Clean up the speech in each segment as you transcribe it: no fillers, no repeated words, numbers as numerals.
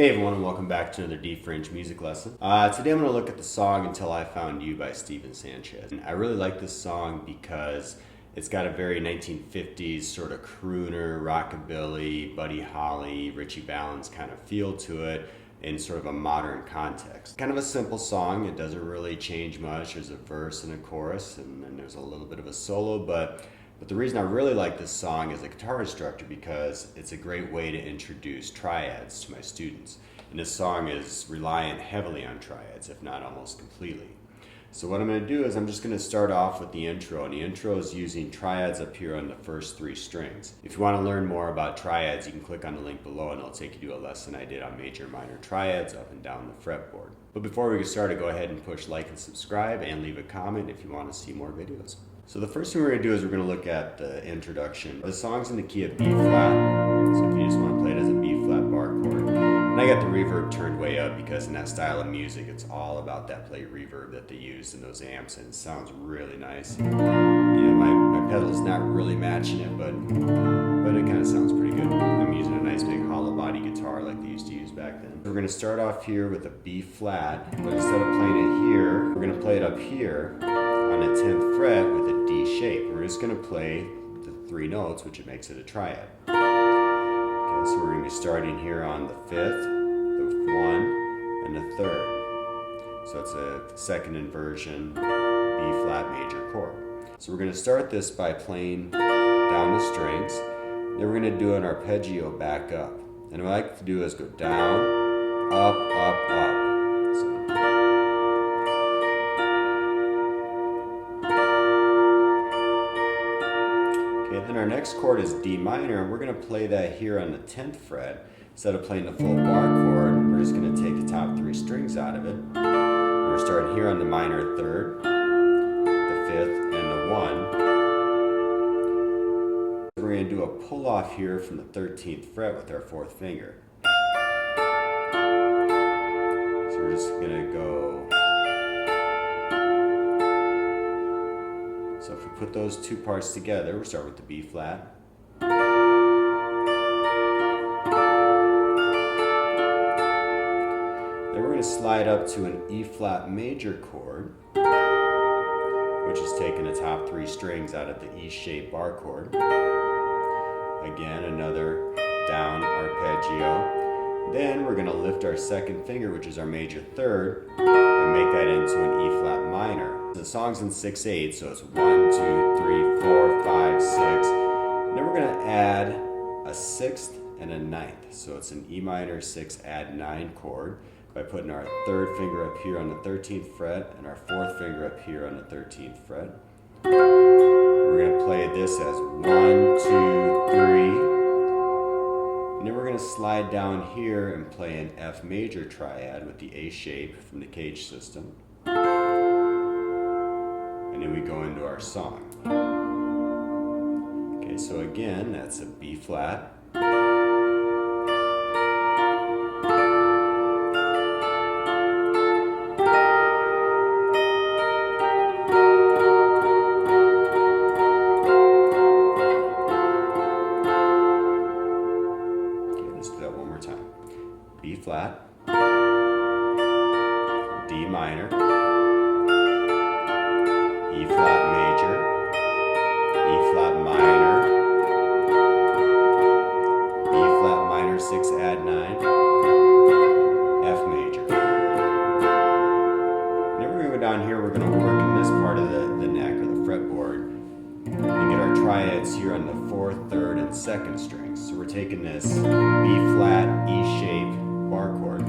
Hey everyone, and welcome back to another D-Fringe music lesson. Today I'm going to look at the song Until I Found You by Stephen Sanchez. And I really like this song because it's got a very 1950s sort of crooner, rockabilly, Buddy Holly, Ritchie Valens kind of feel to it in sort of a modern context. Kind of a simple song. It doesn't really change much. There's a verse and a chorus, and then there's a little bit of a solo, but the reason I really like this song as a guitar instructor because it's a great way to introduce triads to my students. And this song is reliant heavily on triads, if not almost completely. So what I'm going to do is I'm just going to start off with the intro, and the intro is using triads up here on the first three strings. If you want to learn more about triads, you can click on the link below and it'll take you to a lesson I did on major and minor triads up and down the fretboard. But before we get started, go ahead and push like and subscribe and leave a comment if you want to see more videos. So the first thing we're going to do is we're going to look at the introduction. The song's in the key of B flat, so if you just want to play it as a B flat bar chord. And I got the reverb turned way up because in that style of music, it's all about that plate reverb that they use in those amps, and it sounds really nice. You know, my pedal's not really matching it, but it kind of sounds pretty good. I'm using a nice big hollow body guitar like they used to use back then. We're going to start off here with a B flat, but instead of playing it here, we're going to play it up here on the 10th fret with a D shape. We're just going to play the three notes, which makes it a triad. Okay, so we're going to be starting here on the 5th, the 1, and the 3rd. So it's a second inversion B flat major chord. So we're going to start this by playing down the strings. Then we're going to do an arpeggio back up. And what I like to do is go down, up, up, up. Then our next chord is D minor, and we're going to play that here on the 10th fret. Instead of playing the full bar chord, we're just going to take the top three strings out of it. We're starting here on the minor 3rd, the 5th, and the 1. We're going to do a pull off here from the 13th fret with our 4th finger. So we're just going to go. So if we put those two parts together, we'll start with the B flat. Then we're going to slide up to an E flat major chord, which is taking the top three strings out of the E-shaped bar chord. Again, another down arpeggio. Then we're going to lift our second finger, which is our major 3rd, and make that into an E flat minor. The song's in 6/8, so it's 1, 2, 3, 4, 5, 6. And then we're going to add a 6th and a 9th. So it's an E minor 6 add 9 chord by putting our 3rd finger up here on the 13th fret and our 4th finger up here on the 13th fret. We're going to play this as 1, 2, 3. And then we're going to slide down here and play an F major triad with the A shape from the Cage system. And then we go into our song. Okay, so again, that's a B flat. Okay, let's do that one more time. B flat, D minor, E flat major, E flat minor, B flat minor 6 add 9, F major. Then we're going to go down here, we're going to work in this part of the neck or the fretboard and get our triads here on the 4th, 3rd, and 2nd strings. So we're taking this B flat E-shaped bar chord.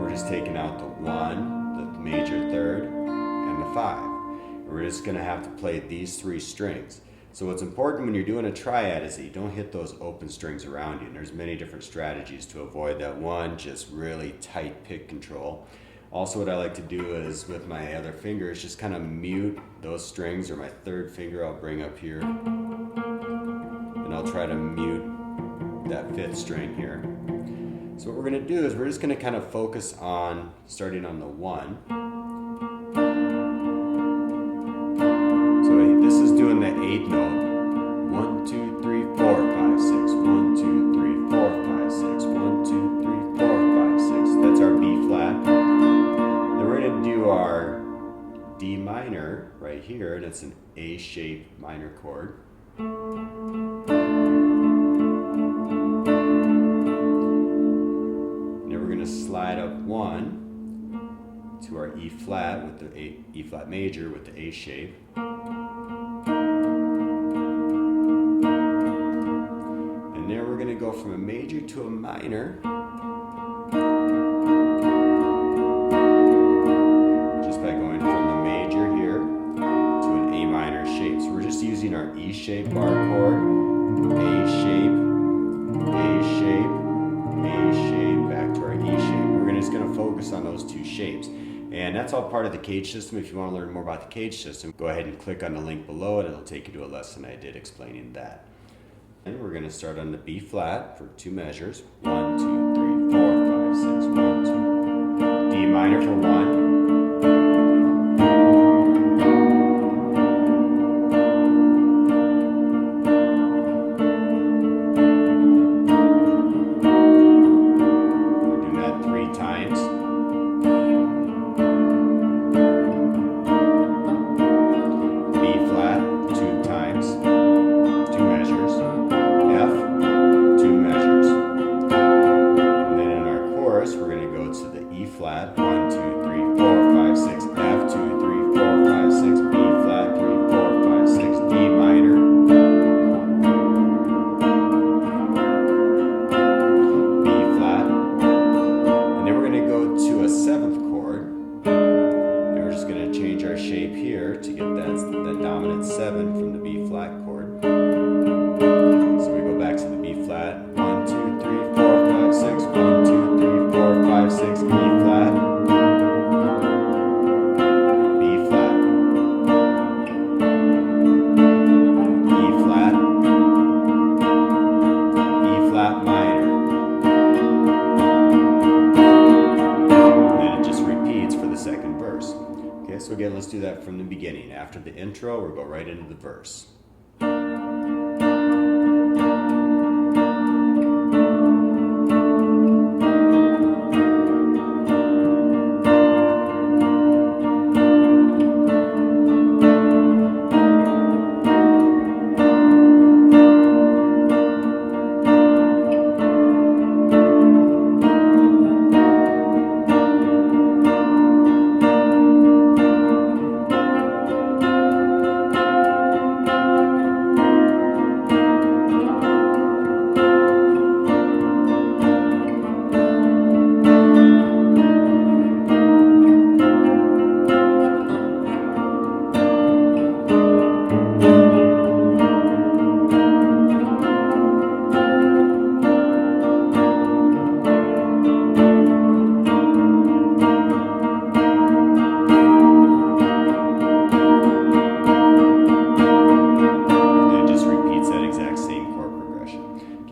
We're just taking out the 1, the major 3rd, and the 5. We're just going to have to play these three strings. So what's important when you're doing a triad is that you don't hit those open strings around you. And there's many different strategies to avoid that. One, just really tight pick control. Also what I like to do is with my other fingers, just kind of mute those strings, or my 3rd finger I'll bring up here. And I'll try to mute that 5th string here. So what we're going to do is we're just going to kind of focus on starting on the 1. This is doing the 8th note. 1, 2, 3, 4, 5, 6. 1, 2, 3, 4, 5, 6. 1, 2, 3, 4, 5. to our D minor right here, and it's an A shaped minor chord. And then we're going to slide up one to our E flat with the E flat major with the A shape. And then we're going to go from a major to a minor. Just by going from the major here to an A minor shape. So we're just using our E shape bar chord, A shape, A shape, A shape, back to our E shape. We're just going to focus on those two shapes. And that's all part of the cage system. If you want to learn more about the cage system, go ahead and click on the link below and it'll take you to a lesson I did explaining that. And we're going to start on the B flat for 2 measures. 1, 2, 3, 4, 5, 6, 1, 2. D minor for 1. We're doing that 3 times. B flat 2 times. 2 measures. F, 2 measures. And then in our chorus, we're going to go to the E flat, 1, 2, 3, 4, 5, 6, F, 2, 3, 4, 5, 6, B flat, 3, 4, 5, 6, D minor, B flat, and then we're going to go to a 7th chord, and we're just going to change our shape here to get that dominant 7 from the B flat chord. So we go back to the B flat. 1, 2, 3, 4, 5, 6. 1, 2, 3, 4, 5, 6. E flat. B flat. E flat. E flat minor. And then it just repeats for the second verse. Okay, so again, let's do that from the beginning. After the intro, we'll go right into the verse.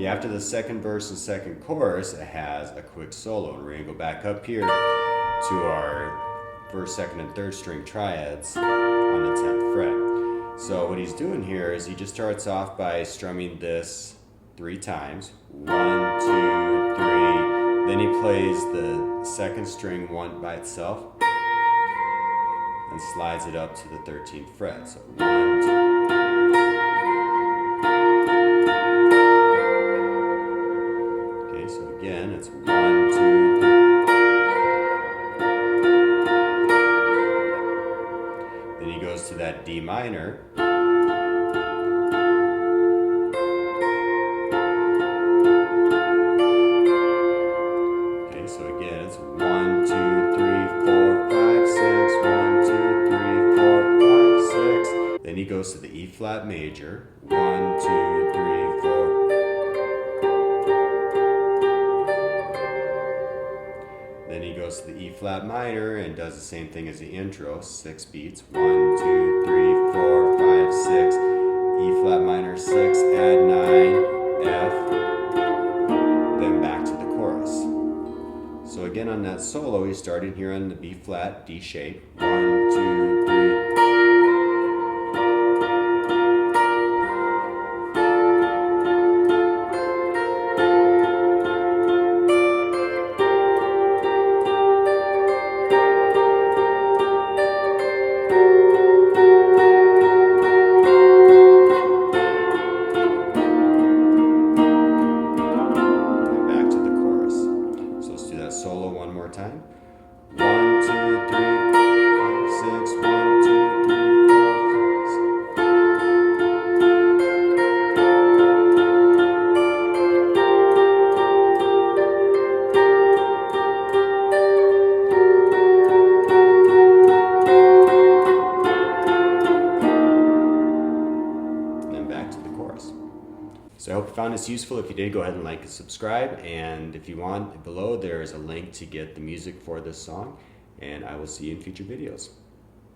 After the second verse and second chorus, it has a quick solo. And we're going to go back up here to our first, second, and third string triads on the 10th fret. So what he's doing here is he just starts off by strumming this 3 times. 1, 2, 3. Then he plays the second string 1 by itself and slides it up to the 13th fret. So 1, 2. So again, it's 1, 2, 3. Then he goes to that D minor. Okay, so again, it's 1, 2, 3, 4, 5, 6. 1, 2, 3, 4, 5, 6. Then he goes to the E flat major. 1, 2, 3, 4. Then he goes to the E flat minor and does the same thing as the intro, 6 beats. 1, 2, 3, 4, 5, 6. E flat minor 6, add 9, F, then back to the chorus. So again on that solo, he's starting here on the B flat, D shape. 1, 2, 3. time. 1, 2, 3, 4, 5, 6, 1, 2, 3, 4, 5, 6. And then back to the chorus. So I hope you found this useful. If you did, go ahead and like and subscribe. And if you want, below there is a link to get the music for this song. And I will see you in future videos.